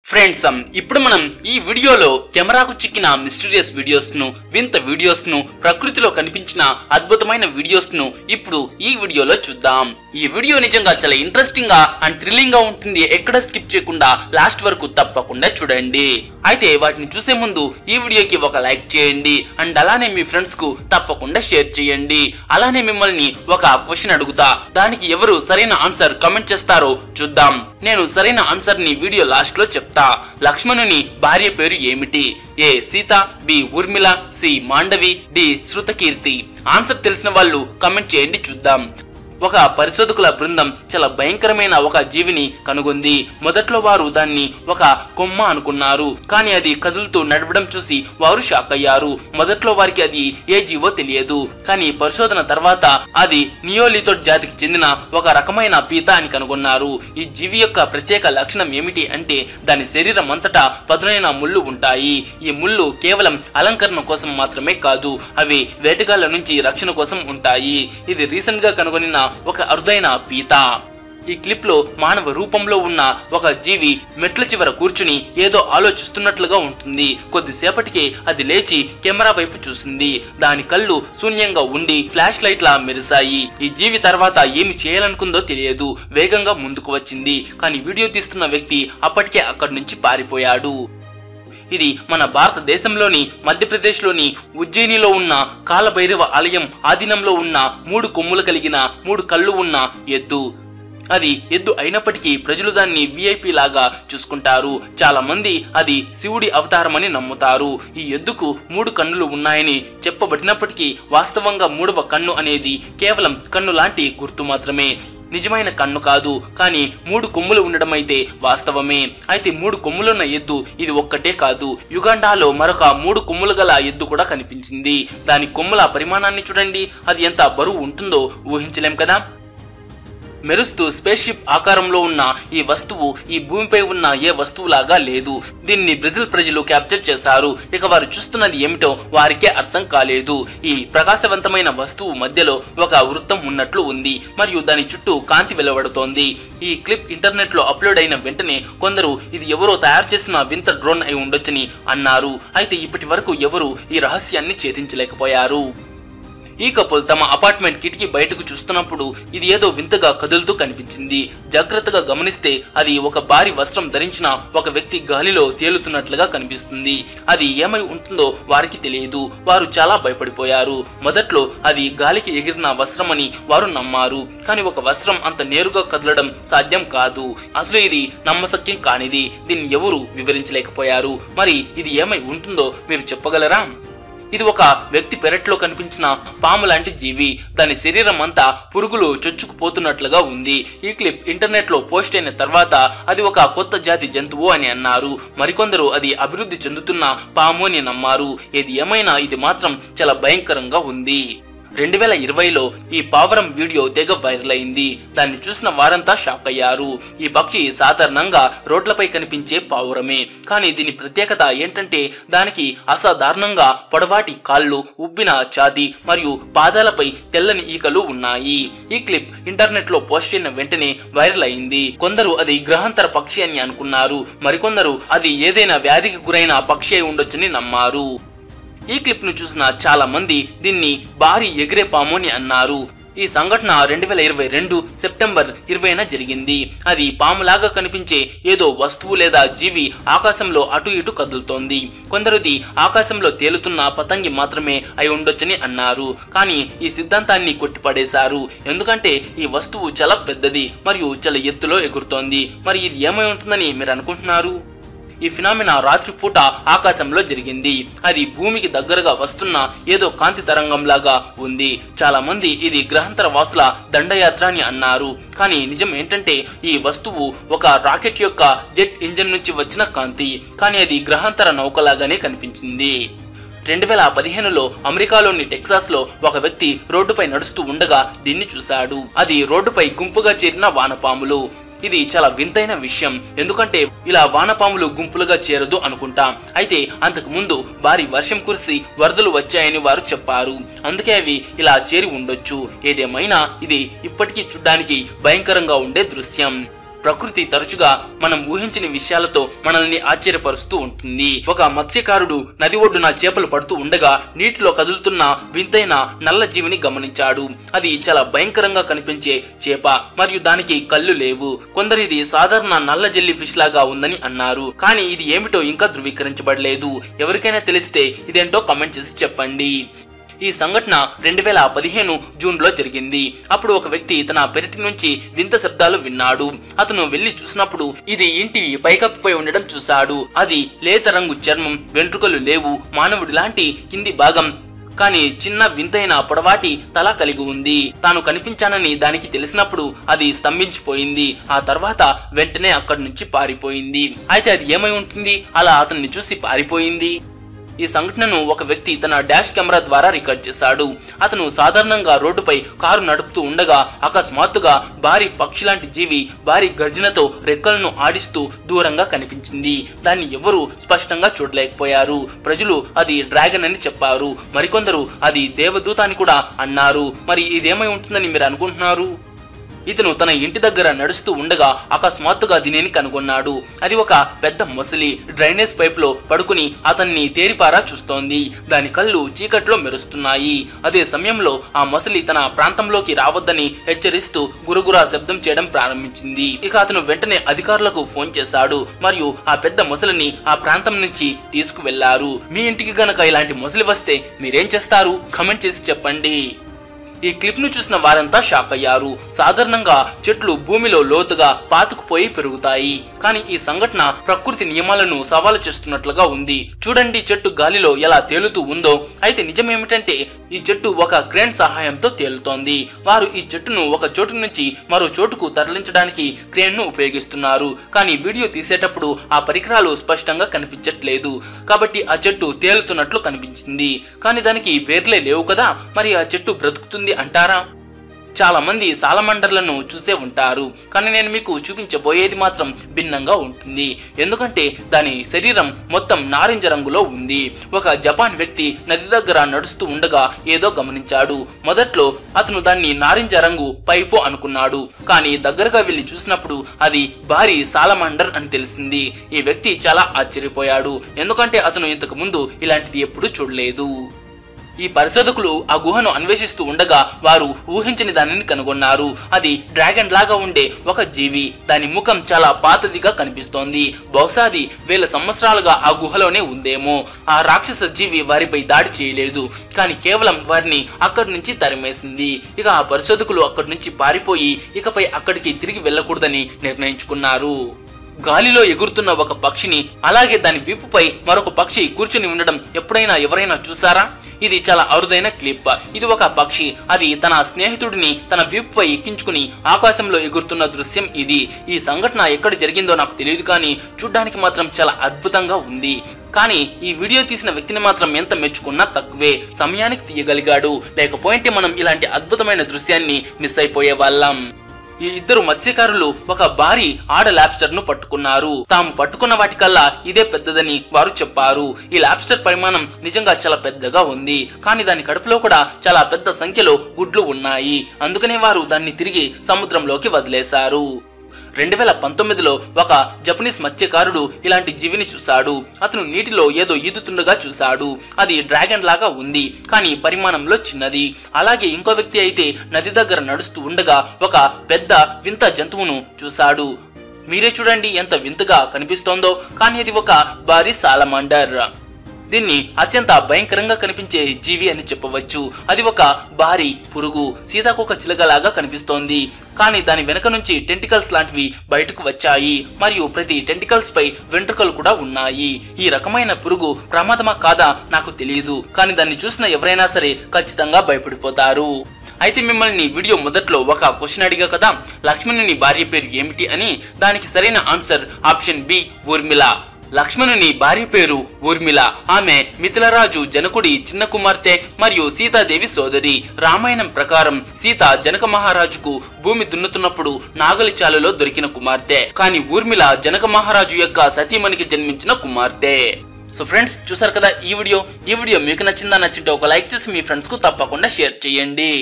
Friends ఇప్పుడు మనం ఈ వీడియోలో కెమెరాకు చిక్కిన మిస్టీరియస్ వీడియోస్ ను వింత వీడియోస్ ను ప్రకృతిలో కనిపించిన అద్భుతమైన వీడియోస్ ను ఇప్పుడు ఈ వీడియోలో చూద్దాం। ఈ వీడియో నిజంగా చాలా ఇంట్రెస్టింగ్ గా అండ్ థ్రిల్లింగ్ గా ఉంటుంది। ఎక్కడ స్కిప్ చేయకుండా లాస్ట్ వరకు తప్పకుండా చూడండి। అయితే వాటిని చూసే ముందు ఈ వీడియోకి ఒక లైక్ చేయండి అండ్ అలానే మీ ఫ్రెండ్స్ కు తప్పకుండా షేర్ చేయండి। అలానే మిమ్మల్ని ఒక క్వశ్చన్ అడుగుతా, దానికి ఎవరు సరైన ఆన్సర్ కామెంట్ చేస్తారో చూద్దాం। నేను సరైన ఆన్సర్ ని వీడియో లాస్ట్ లో చెప్తా। లక్ష్మణుని భార్య పేరు ఏమిటి? A Sita, B Urmila, C Mandavi, D Shrutakirti. Answer తెలిసిన వాళ్ళు కామెంట్ చేయండి చూద్దాం। ఒక పరిశోధకుల బృందం చాలా భయంకరమైన ఒక జీవిని కనుగొంది। మొదట్లో వారు దాన్ని ఒక కొమ్మ అనుకున్నారు, కానీ అది కదులుతూ నడవడం చూసి వారు షాక్ అయ్యారు। మొదట్లో వారికి అది ఏ జీవో తెలియదు, కానీ పరిశోధన తర్వాత అది నియోలిథోడ్ జాతికి చెందిన ఒక రకమైన పీత అని కనుగొన్నారు। ఈ జీవి యొక్క ప్రత్యేక లక్షణం ఏమిటి అంటే దాని శరీరం అంతటా పదునైన ముళ్ళు ఉంటాయి। ఈ ముళ్ళు కేవలం అలంకరణ కోసం మాత్రమే కాదు, అవి వేటగాళ్ల నుంచి రక్షణ కోసం ఉంటాయి। ఇది రీసెంట్ గా కనుగొనిన ఒక అరుదైన పీత। ఈ క్లిప్ లో మానవ రూపంలో ఉన్న ఒక జీవి మెట్ల చివర కూర్చుని ఏదో ఆలోచిస్తున్నట్లుగా ఉంటుంది। కొద్దిసేపటికే అది లేచి కెమెరా వైపు చూసింది। దాని కళ్ళు శూన్యంగా ఉండి ఫ్లాష్ లైట్ లా మెరిశాయి। ఈ జీవి తర్వాత ఏమి చేయాలనుకుందో తెలియదు, వేగంగా ముందుకు వచ్చింది, కానీ వీడియో తీస్తున్న వ్యక్తి అప్పటికే అక్కడి నుంచి పారిపోయాడు। ఇది మన భారతదేశంలోని మధ్యప్రదేశ్ లోని ఉజ్జయినిలో ఉన్న కాలభైరవ ఆలయం ఆధీనంలో ఉన్న 3 కొమ్ములు కలిగిన 3 కళ్ళు ఉన్న ఎద్దు। అది ఎద్దు అయినప్పటికీ ప్రజలు దాన్ని విఐపి లాగా చూసుకుంటారు। చాలా మంది అది శివుడి అవతారమని నమ్ముతారు। ఈ ఎద్దుకు 3 కన్నులు ఉన్నాయని చెప్పబడినప్పటికీ వాస్తవంగా 3వ కన్ను అనేది కేవలం కన్ను లాంటి గుర్తు మాత్రమే, నిజమైన కన్ను కాదు। కానీ 3 కొమ్ములు ఉండడం అయితే వాస్తవమే। అయితే 3 కొమ్ములున్న ఎద్దు ఇది ఒక్కటే కాదు, యుగాండాలో మరొక 3 కొమ్ములు గల ఎద్దు కూడా కనిపించింది। దాని కొమ్ముల పరిమాణాన్ని చూడండి, అది ఎంత బరువు ఉంటుందో ఊహించలేం కదా। మెరుస్తూ స్పేస్ షిప్ ఆకారంలో ఉన్న ఈ వస్తువు ఈ భూమిపై ఉన్న ఏ వస్తువులాగా లేదు। దీన్ని బ్రెజిల్ ప్రజలు క్యాప్చర్ చేశారు। ఇక వారు చూస్తున్నది ఏమిటో వారికే అర్థం కాలేదు। ఈ ప్రకాశవంతమైన వస్తువు మధ్యలో ఒక వృత్తం ఉన్నట్లు ఉంది మరియు దాని చుట్టూ కాంతి వెలువడుతోంది। ఈ క్లిప్ ఇంటర్నెట్ లో అప్లోడ్ అయిన వెంటనే కొందరు ఇది ఎవరో తయారు చేసిన వింత డ్రోన్ అయి ఉండొచ్చని అన్నారు। అయితే ఇప్పటి వరకు ఎవరు ఈ రహస్యాన్ని ఛేదించలేకపోయారు। ఈ కపుల్ తమ అపార్ట్మెంట్ కిటికీ బయటకు చూస్తున్నప్పుడు ఇది ఏదో వింతగా కదులుతూ కనిపించింది। జాగ్రత్తగా గమనిస్తే అది ఒక భారీ వస్త్రం ధరించిన ఒక వ్యక్తి గాలిలో తేలుతున్నట్లుగా కనిపిస్తుంది। అది ఏమై ఉంటుందో వారికి తెలియదు, వారు చాలా భయపడిపోయారు। మొదట్లో అది గాలికి ఎగిరిన వస్త్రమని వారు నమ్మారు, కానీ ఒక వస్త్రం అంత నేరుగా కదలడం సాధ్యం కాదు। అసలు ఇది నమ్మశక్యం కానిది, దీన్ని ఎవరు వివరించలేకపోయారు। మరి ఇది ఏమై ఉంటుందో మీరు చెప్పగలరా? ఇది ఒక వ్యక్తి పెరట్లో కనిపించిన పాము లాంటి జీవి, దాని శరీరం అంతా పురుగులు చొచ్చుకుపోతున్నట్లుగా ఉంది। ఈ క్లిప్ ఇంటర్నెట్ లో పోస్ట్ అయిన తర్వాత అది ఒక కొత్త జాతి జంతువు అని అన్నారు। మరికొందరు అది అభివృద్ధి చెందుతున్న పాము అని నమ్మారు। ఏది ఏమైనా ఇది మాత్రం చాలా భయంకరంగా ఉంది। 2020లో ఈ పావురం వీడియో తెగ వైరల్ అయింది। దాన్ని చూసిన వారంతా షాక్ అయ్యారు। ఈ పక్షి సాధారణంగా రోడ్లపై కనిపించే పావురమే, కానీ దీని ప్రత్యేకత ఏంటంటే దానికి అసాధారణంగా పొడవాటి కాళ్ళు, ఉబ్బిన ఛాతీ మరియు పాదాలపై తెల్లని ఈకలు ఉన్నాయి। ఈ క్లిప్ ఇంటర్నెట్ లో పోస్ట్ అయిన వెంటనే వైరల్ అయింది। కొందరు అది గ్రహాంతర పక్షి అని అనుకున్నారు, మరికొందరు అది ఏదైనా వ్యాధికి గురైన పక్షి అయి ఉండొచ్చని నమ్మారు। ఈ క్లిప్ ను చూసిన చాలా మంది దీన్ని భారీ ఎగిరే పాము అని అన్నారు। ఈ సంఘటన 2022 సెప్టెంబర్ 20న జరిగింది। అది పాములాగా కనిపించే ఏదో వస్తువు లేదా జీవి ఆకాశంలో అటు ఇటు కదులుతోంది। కొందరుది ఆకాశంలో తేలుతున్న పతంగి మాత్రమే అయి ఉండొచ్చని అన్నారు, కానీ ఈ సిద్ధాంతాన్ని కొట్టిపడేశారు, ఎందుకంటే ఈ వస్తువు చాలా పెద్దది మరియు చాలా ఎత్తులో ఎగురుతోంది। మరి ఇది ఏమై ఉంటుందని మీరు అనుకుంటున్నారు? ఈ ఫినామినా రాత్రి పూట ఆకాశంలో జరిగింది। అది భూమికి దగ్గరగా వస్తున్న ఏదో కాంతి తరంగంలాగా ఉంది। చాలా మంది ఇది గ్రహాంతర వాసుల దండయాత్ర అని అన్నారు, కానీ నిజం ఏంటంటే ఈ వస్తువు ఒక రాకెట్ యొక్క జెట్ ఇంజిన్ నుంచి వచ్చిన కాంతి, కానీ అది గ్రహాంతర నౌకలాగానే కనిపించింది। 2015లో అమెరికాలోని టెక్సాస్ లో ఒక వ్యక్తి రోడ్డుపై నడుస్తూ ఉండగా దీన్ని చూశాడు। అది రోడ్డుపై గుంపుగా చేరిన వానపాములు। ఇది చాలా వింతైన విషయం, ఎందుకంటే ఇలా వానపాములు గుంపులుగా చేరదు అనుకుంటాం। అయితే అంతకు ముందు భారీ వర్షం కురిసి వరదలు వచ్చాయని వారు చెప్పారు, అందుకే అవి ఇలా చేరి ఉండొచ్చు। ఏదేమైనా ఇది ఇప్పటికీ చూడడానికి భయంకరంగా ఉండే దృశ్యం। ప్రకృతి తరచుగా మనం ఊహించని విషయాలతో మనల్ని ఆశ్చర్యపరుస్తూ ఉంటుంది. ఒక మత్స్యకారుడు నది ఒడ్డున చేపలు పడుతూ ఉండగా నీటిలో కదులుతున్న వింతైన నల్ల జీవిని గమనించాడు. అది చాలా భయంకరంగా కనిపించే చేప మరియు దానికి కళ్ళు లేవు. కొందరు ఇది సాధారణ నల్ల జెల్లీ ఫిష్ లాగా ఉందని అన్నారు, కానీ ఇది ఏమిటో ఇంకా ధృవీకరించబడలేదు. ఎవరికైనా తెలిస్తే ఇదేంటో కామెంట్ చేసి చెప్పండి. ఈ సంఘటన 2015 జూన్ లో జరిగింది. అప్పుడు ఒక వ్యక్తి తన పెరటి నుంచి వింత శబ్దాలు విన్నాడు. అతను వెళ్లి చూసినప్పుడు ఇది ఇంటి పైకప్పుపై ఉండడం చూశాడు. అది లేత రంగు చర్మం, వెంట్రుకలు లేవు, మానవుడి లాంటి కింది భాగం, కానీ చిన్న వింతైన పొడవాటి తల కలిగి ఉంది. తాను కనిపించానని దానికి తెలిసినప్పుడు అది స్తంభించిపోయింది. ఆ తర్వాత వెంటనే అక్కడి నుంచి పారిపోయింది. అయితే అది ఏమై ఉంటుంది అలా అతన్ని చూసి పారిపోయింది? ఈ సంఘటనను ఒక వ్యక్తి తన డాష్ కెమెరా ద్వారా రికార్డ్ చేశాడు. అతను సాధారణంగా రోడ్డుపై కారు నడుపుతూ ఉండగా అకస్మాత్తుగా భారీ పక్షి లాంటి జీవి భారీ గర్జనతో రెక్కలను ఆడిస్తూ దూరంగా కనిపించింది. దాన్ని ఎవరూ స్పష్టంగా చూడలేకపోయారు. ప్రజలు అది డ్రాగన్ అని చెప్పారు, మరికొందరు అది దేవదూత అని కూడా అన్నారు. మరి ఇదేమై ఉంటుందని మీరు అనుకుంటున్నారు? ఇతను తన ఇంటి దగ్గర నడుస్తూ ఉండగా అకస్మాత్తుగా దీనిని కనుగొన్నాడు. అది ఒక పెద్ద మొసలి డ్రైనేజ్ పైప్ లో పడుకుని అతన్ని తేరిపారా చూస్తోంది. దాని కళ్ళు చీకట్లో మెరుస్తున్నాయి. అదే సమయంలో ఆ మొసలి తన ప్రాంతంలోకి రావద్దని హెచ్చరిస్తూ గురుగురా శబ్దం చేయడం ప్రారంభించింది. ఇక అతను వెంటనే అధికారులకు ఫోన్ చేశాడు మరియు ఆ పెద్ద మొసలిని ఆ ప్రాంతం నుంచి తీసుకువెళ్లారు. మీ ఇంటికి గనక ఇలాంటి మొసలి వస్తే మీరేం చేస్తారు? కామెంట్ చేసి చెప్పండి. ఈ క్లిప్ ను చూసిన వారంతా షాక్ అయ్యారు. సాధారణంగా చెట్లు భూమిలో లోతుగా పాతుకుపోయి పెరుగుతాయి, కానీ ఈ సంఘటన ప్రకృతి నియమాలను సవాలు చేస్తున్నట్లుగా ఉంది. చూడండి చెట్టు గాలిలో ఎలా తేలుతూ ఉందో. అయితే నిజమేమిటంటే ఈ చెట్టు ఒక క్రేన్ సహాయంతో తేలుతోంది. వారు ఈ చెట్టును ఒక చోటు నుంచి మరో చోటుకు తరలించడానికి క్రేన్ ను ఉపయోగిస్తున్నారు, కానీ వీడియో తీసేటప్పుడు ఆ పరికరాలు స్పష్టంగా కనిపించట్లేదు. కాబట్టి ఆ చెట్టు తేలుతున్నట్లు కనిపించింది, కానీ దానికి వేర్లే లేవు కదా. మరి ఆ చెట్టు బ్రతుకుతుంది అంటారా? చాలా మంది సాలమండర్లను చూసే ఉంటారు, కానీ నేను మీకు చూపించబోయేది మాత్రం భిన్నంగా ఉంటుంది. ఎందుకంటే దాని శరీరం మొత్తం నారింజ రంగులో ఉంది. ఒక జపాన్ వ్యక్తి నది దగ్గర నడుస్తూ ఉండగా ఏదో గమనించాడు. మొదట్లో అతను దాన్ని నారింజ రంగు పైపు అనుకున్నాడు, కానీ దగ్గరగా వెళ్లి చూసినప్పుడు అది భారీ సాలమండర్ అని తెలిసింది. ఈ వ్యక్తి చాలా ఆశ్చర్యపోయాడు, ఎందుకంటే అతను ఇంతకు ముందు ఇలాంటిది ఎప్పుడూ చూడలేదు. ఈ పరిశోధకులు ఆ గుహను అన్వేషిస్తూ ఉండగా వారు ఊహించని దానిని కనుగొన్నారు. అది డ్రాగన్ లాగా ఉండే ఒక జీవి. దాని ముఖం చాలా పాతదిగా కనిపిస్తోంది. బహుశా అది 1000 సంవత్సరాలుగా ఆ గుహలోనే ఉందేమో. ఆ రాక్షస జీవి వారిపై దాడి చేయలేదు, కానీ కేవలం వారిని అక్కడి నుంచి తరిమేసింది. ఇక ఆ పరిశోధకులు అక్కడి నుంచి పారిపోయి ఇకపై అక్కడికి తిరిగి వెళ్ళకూడదని నిర్ణయించుకున్నారు. గాలిలో ఎగురుతున్న ఒక పక్షిని, అలాగే దాని వీపుపై మరొక పక్షి కూర్చుని ఉండడం ఎప్పుడైనా ఎవరైనా చూసారా? ఇది చాలా అరుదైన క్లిప్. ఇది ఒక పక్షి, అది తన స్నేహితుడిని తన వీపుపై ఎక్కించుకుని ఆకాశంలో ఎగురుతున్న దృశ్యం ఇది. ఈ సంఘటన ఎక్కడ జరిగిందో నాకు తెలియదు, కానీ చూడ్డానికి మాత్రం చాలా అద్భుతంగా ఉంది. కానీ ఈ వీడియో తీసిన వ్యక్తిని మాత్రం ఎంత మెచ్చుకున్నా తక్కువే. సమయానికి తీయగలిగాడు, లేకపోతే మనం ఇలాంటి అద్భుతమైన దృశ్యాన్ని మిస్ అయిపోయే వాళ్ళం. ఈ ఇద్దరు మత్స్యకారులు ఒక భారీ ఆడ లాబ్స్టర్ ను పట్టుకున్నారు. తాము పట్టుకున్న వాటికల్లా ఇదే పెద్దదని వారు చెప్పారు. ఈ లాబ్స్టర్ పరిమాణం నిజంగా చాలా పెద్దగా ఉంది, కానీ దాని కడుపులో కూడా చాలా పెద్ద సంఖ్యలో గుడ్లు ఉన్నాయి. అందుకనే వారు దాన్ని తిరిగి సముద్రంలోకి వదిలేశారు. 2019లో ఒక జపనీస్ మత్స్యకారుడు ఇలాంటి జీవిని చూశాడు. అతను నీటిలో ఏదో ఈదుతుండగా చూశాడు. అది డ్రాగన్ లాగా ఉంది, కానీ పరిమాణంలో చిన్నది. అలాగే ఇంకో వ్యక్తి అయితే నది దగ్గర నడుస్తూ ఉండగా ఒక పెద్ద వింత జంతువును చూశాడు. మీరే చూడండి ఎంత వింతగా కనిపిస్తోందో, కానీ అది ఒక భారీ సాలమాండర్. దీన్ని అత్యంత భయంకరంగా కనిపించే జీవి అని చెప్పవచ్చు. అది ఒక భారీ పురుగు, సీతాకోక చిలకలాగా కనిపిస్తోంది, కానీ దాని వెనక నుంచి టెంటికల్స్ లాంటివి బయటకు వచ్చాయి మరియు ప్రతి టెంటికల్స్ పై వెంట్రుకలు కూడా ఉన్నాయి. ఈ రకమైన పురుగు ప్రమాదమా కాదా నాకు తెలియదు, కానీ దాన్ని చూసిన ఎవరైనా సరే ఖచ్చితంగా భయపడిపోతారు. అయితే మిమ్మల్ని వీడియో మొదట్లో ఒక క్వశ్చన్ అడిగా కదా, లక్ష్మణుని భార్య పేరు ఏమిటి అని. దానికి సరైన ఆన్సర్ ఆప్షన్ బి, ఊర్మిళ. లక్ష్మణుని భార్య పేరు ఊర్మిళ. ఆమె మిథిలరాజు జనకుడి చిన్న కుమార్తె మరియు సీతాదేవి సోదరి. రామాయణం ప్రకారం సీత జనక మహారాజుకు భూమి దున్నుతున్నప్పుడు నాగలి చాలులో దొరికిన కుమార్తె, కానీ ఊర్మిళ జనక మహారాజు యొక్క సతీమణికి జన్మించిన కుమార్తె. సో ఫ్రెండ్స్, చూసారు కదా ఈ వీడియో మీకు నచ్చిందా? నచ్చింటే ఒక లైక్ చేసి మీ ఫ్రెండ్స్ కు తప్పకుండా షేర్ చేయండి.